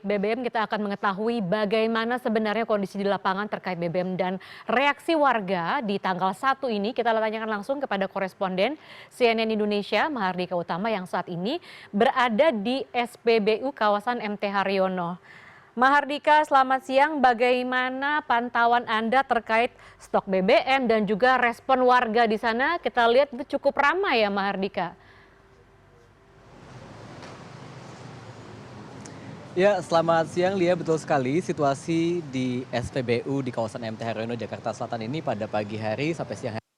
BBM kita akan mengetahui bagaimana sebenarnya kondisi di lapangan terkait BBM dan reaksi warga di tanggal 1 ini. Kita tanyakan langsung kepada koresponden CNN Indonesia Mahardika Utama yang saat ini berada di SPBU kawasan MT Haryono. Mahardika, selamat siang. Bagaimana pantauan Anda terkait stok BBM dan juga respon warga di sana? Kita lihat itu cukup ramai ya, Mahardika. Ya, selamat siang Lia. Betul sekali, situasi di SPBU di kawasan MT Haryono, Jakarta Selatan ini pada pagi hari sampai siang hari.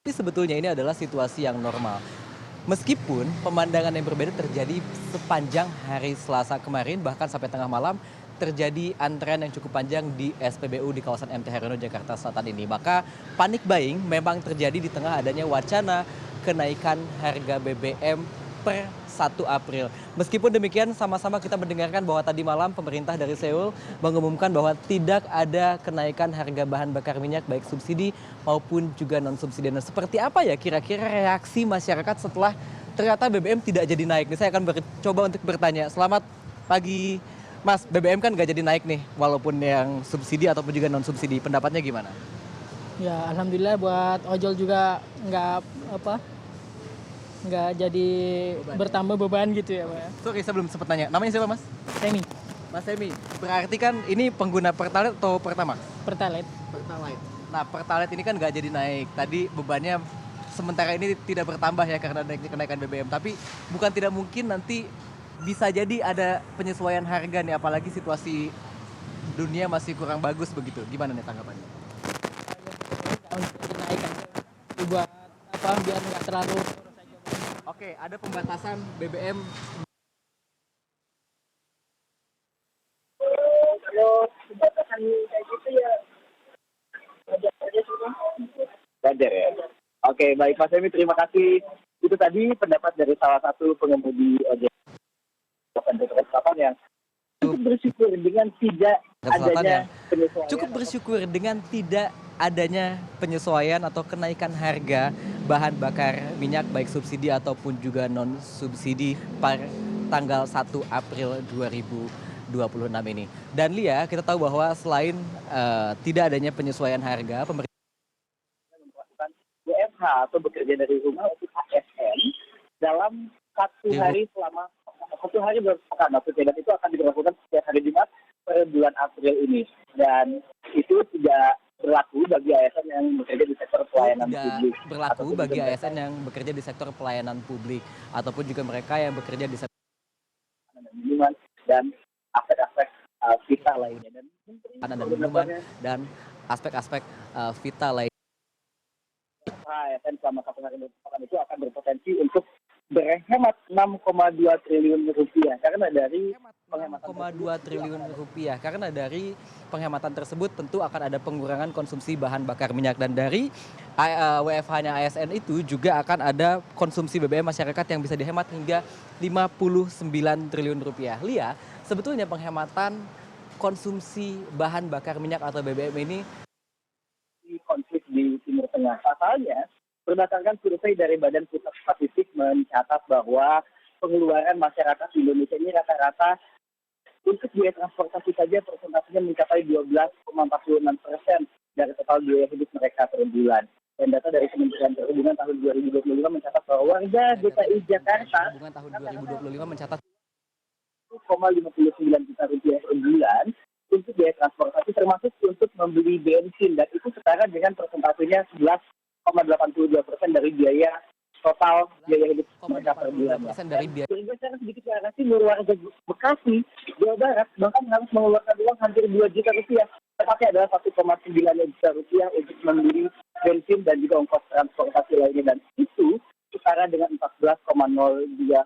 Tapi sebetulnya ini adalah situasi yang normal. Meskipun pemandangan yang berbeda terjadi sepanjang hari Selasa kemarin, bahkan sampai tengah malam terjadi antrean yang cukup panjang di SPBU di kawasan MT Haryono, Jakarta Selatan ini. Maka panik buying memang terjadi di tengah adanya wacana kenaikan harga BBM per 1 April. Meskipun demikian, sama-sama kita mendengarkan bahwa tadi malam pemerintah dari Seoul mengumumkan bahwa tidak ada kenaikan harga bahan bakar minyak baik subsidi maupun juga non-subsidi. Nah, seperti apa ya kira-kira reaksi masyarakat setelah ternyata BBM tidak jadi naik? Nih, saya akan coba untuk bertanya. Selamat pagi, Mas. BBM kan nggak jadi naik nih, walaupun yang subsidi ataupun juga non-subsidi. Pendapatnya gimana? Ya, alhamdulillah buat ojol juga nggak jadi bertambah beban gitu ya, Pak ya. Sorry, saya belum sempat tanya. Namanya siapa, Mas? Semi, Mas Semi. Berarti kan ini pengguna Pertalite atau Pertamax? Pertalite. Pertalite. Nah, Pertalite ini kan nggak jadi naik. Tadi bebannya sementara ini tidak bertambah ya karena kenaikan BBM. Tapi bukan tidak mungkin nanti bisa jadi ada penyesuaian harga nih, apalagi situasi dunia masih kurang bagus begitu. Gimana nih tanggapannya? Untuk naik aja buat biar nggak terlalu. Oke, ada pembatasan BBM. Kalau pembatasan kayak gitu ya wajar aja sih, Bang. Wajar ya. Oke, baik Mas Emi, terima kasih. Itu tadi pendapat dari salah satu pengemudi ojek yang cukup bersyukur dengan tidak adanya penyesuaian. Cukup bersyukur dengan tidak adanya penyesuaian atau kenaikan harga bahan bakar minyak baik subsidi ataupun juga non subsidi pada tanggal 1 April 2026 ini. Dan Lia, kita tahu bahwa selain tidak adanya penyesuaian harga, pemerintah Melakukan WFH atau bekerja dari rumah untuk ASN dalam satu hari selama 1 hari berpekan maksudnya, dan itu akan diberlakukan setiap hari Jumat per bulan April ini, dan itu tidak berlaku bagi ASN yang bekerja di sektor pelayanan publik. Berlaku bagi ASN yang bekerja di sektor pelayanan publik ataupun juga mereka yang bekerja di sektor minuman dan aspek-aspek vital lainnya. Dan makanan dan minuman dan aspek-aspek vital lainnya. ASN selama 1 hari berpekan itu akan berpotensi untuk berhemat 6,2 triliun rupiah karena dari penghematan 6,2 triliun rupiah karena dari penghematan tersebut tentu akan ada pengurangan konsumsi bahan bakar minyak, dan dari WFH-nya ASN itu juga akan ada konsumsi BBM masyarakat yang bisa dihemat hingga 59 triliun rupiah. Lia, sebetulnya penghematan konsumsi bahan bakar minyak atau BBM ini konflik di Timur Tengah. Pasalnya, berdasarkan survei dari Badan Pusat Statistik mencatat bahwa pengeluaran masyarakat di Indonesia ini rata-rata untuk biaya transportasi saja persentasenya mencapai 12,46% dari total biaya hidup mereka per bulan. Dan data dari Kementerian Perhubungan tahun 2025 mencatat bahwa warga DKI Jakarta tahun 2025 mencatat 1,59 juta rupiah per bulan untuk biaya transportasi, termasuk untuk membeli bensin, dan itu setara dengan persentasenya 11,82% dari biaya total biaya hidup mereka per bulan. Bergeser sedikit ke arah timur, warga Bekasi, Jawa Barat bahkan harus mengeluarkan uang hampir 2 juta rupiah. Tepatnya adalah 1,9 juta rupiah untuk membeli bensin dan juga ongkos transportasi lainnya, dan itu setara dengan 14,02%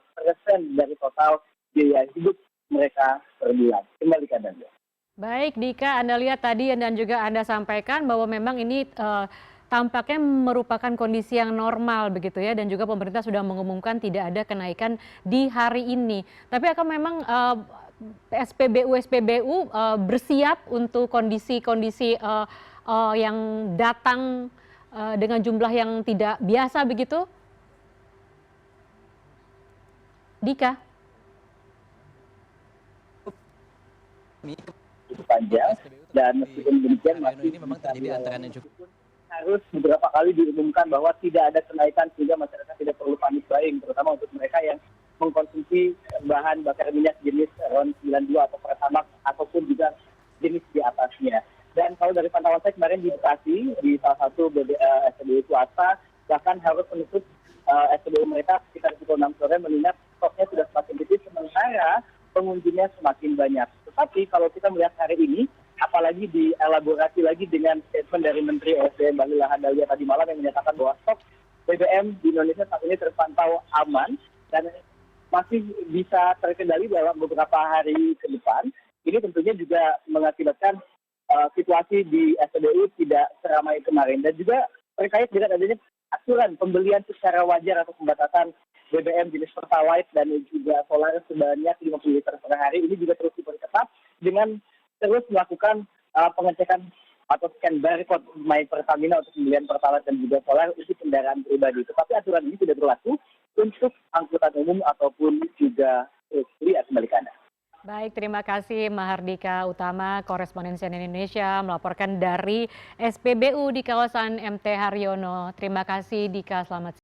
dari total biaya hidup mereka per bulan. Kembali ke Anda. Baik, Dika, Anda lihat tadi dan juga Anda sampaikan bahwa memang ini tampaknya merupakan kondisi yang normal begitu ya, dan juga pemerintah sudah mengumumkan tidak ada kenaikan di hari ini. Tapi akan memang SPBU bersiap untuk kondisi-kondisi yang datang dengan jumlah yang tidak biasa begitu, Dika? cukup panjang, dan meskipun demikian masih ini memang terjadi antrean yang cukup. Harus beberapa kali diumumkan bahwa tidak ada kenaikan sehingga masyarakat tidak perlu panik buying, terutama untuk mereka yang mengkonsumsi bahan bakar minyak jenis RON 92 atau Pertamax ataupun juga jenis di atasnya. Dan kalau dari pantauan saya kemarin di Bekasi, di salah satu SPBU swasta, bahkan harus menutup SPBU mereka sekitar pukul 6 sore mengingat stoknya sudah semakin tipis, sementara pengunjungnya semakin banyak. Tetapi kalau kita melihat hari ini, apalagi dielaborasi lagi dengan statement dari Menteri SDM Bahlil Lahadalia tadi malam yang menyatakan bahwa stok BBM di Indonesia saat ini terpantau aman dan masih bisa terkendali dalam beberapa hari ke depan. Ini tentunya juga mengakibatkan situasi di SPBU tidak seramai kemarin. Dan juga terkait dengan adanya aturan pembelian secara wajar atau pembatasan BBM jenis Pertalite dan juga solar sebanyak 50 liter per hari, ini juga terus diperketat dengan terus melakukan pengecekan atau scan barcode My Pertamina untuk pembelian Pertalite dan juga solar untuk kendaraan pribadi. Tetapi aturan ini tidak berlaku untuk angkutan umum ataupun juga lihat kembali ke Anda. Baik, terima kasih Mahardika Utama, koresponden CNN Indonesia melaporkan dari SPBU di kawasan MT Haryono. Terima kasih Dika, selamat siang.